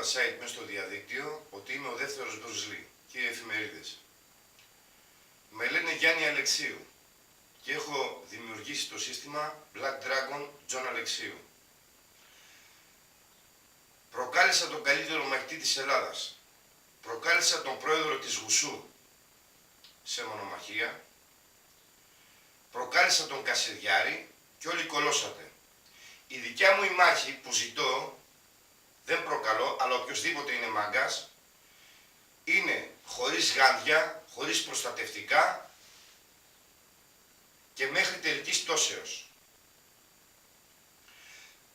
τα site μέσα στο διαδίκτυο ότι είμαι ο δεύτερος Bruce Lee και οι εφημερίδες. Με λένε Γιάννη Αλεξίου και έχω δημιουργήσει το σύστημα Black Dragon John Αλεξίου. Προκάλεσα τον καλύτερο μαχητή της Ελλάδας. Προκάλεσα τον πρόεδρο της Γουσού σε μονομαχία. Προκάλεσα τον Κασιδιάρη και όλοι κολώσατε. Η δικιά μου η μάχη που ζητώ, δεν προκαλώ, αλλά οποιοσδήποτε είναι μάγκας, είναι χωρίς γάντια, χωρίς προστατευτικά και μέχρι τελικής πτώσεως.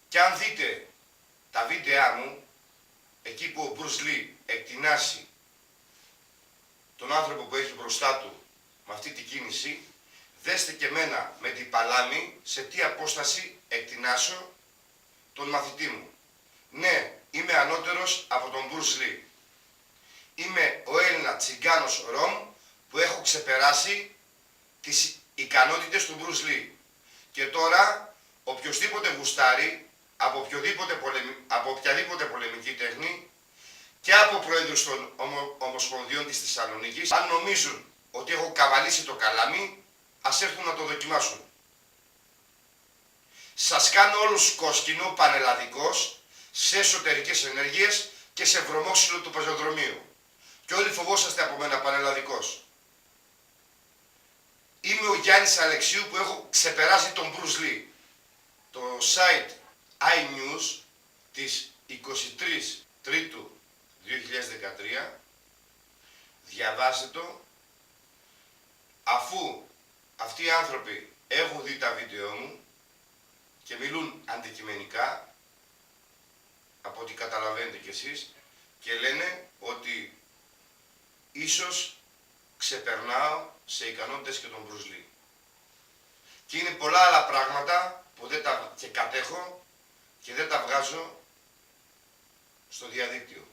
Και αν δείτε τα βίντεά μου, εκεί που ο Bruce Lee εκτινάσει τον άνθρωπο που έχει μπροστά του με αυτή τη κίνηση, δέστε και μένα με την παλάμη σε τι απόσταση εκτινάσω τον μαθητή μου. Ναι, είμαι ανώτερος από τον Bruce Lee. Είμαι ο Έλληνα τσιγκάνος Ρομ που έχω ξεπεράσει τις ικανότητες του Bruce Lee. Και τώρα, οποιοσδήποτε γουστάρει, από οποιαδήποτε πολεμική τέχνη και από πρόεδρους των Ομοσπονδιών της Θεσσαλονίκης, αν νομίζουν ότι έχω καβαλήσει το καλάμι, ας έρθουν να το δοκιμάσουν. Σας κάνω όλους κόσκινο, πανελλαδικός, σε εσωτερικές ενέργειες και σε βρωμόξυλο του πεζοδρομίου. Και όλοι φοβόσαστε από μένα πανελλαδικός. Είμαι ο Γιάννης Αλεξίου που έχω ξεπεράσει τον Bruce Lee. Το site iNews της 23 Τρίτου 2013, διαβάστε το, αφού αυτοί οι άνθρωποι έχουν δει τα βίντεο μου και μιλούν αντικειμενικά, από ό,τι καταλαβαίνετε κι εσείς, και λένε ότι ίσως ξεπερνάω σε ικανότητες και τον Bruce Lee. Και είναι πολλά άλλα πράγματα που δεν τα και κατέχω και δεν τα βγάζω στο διαδίκτυο.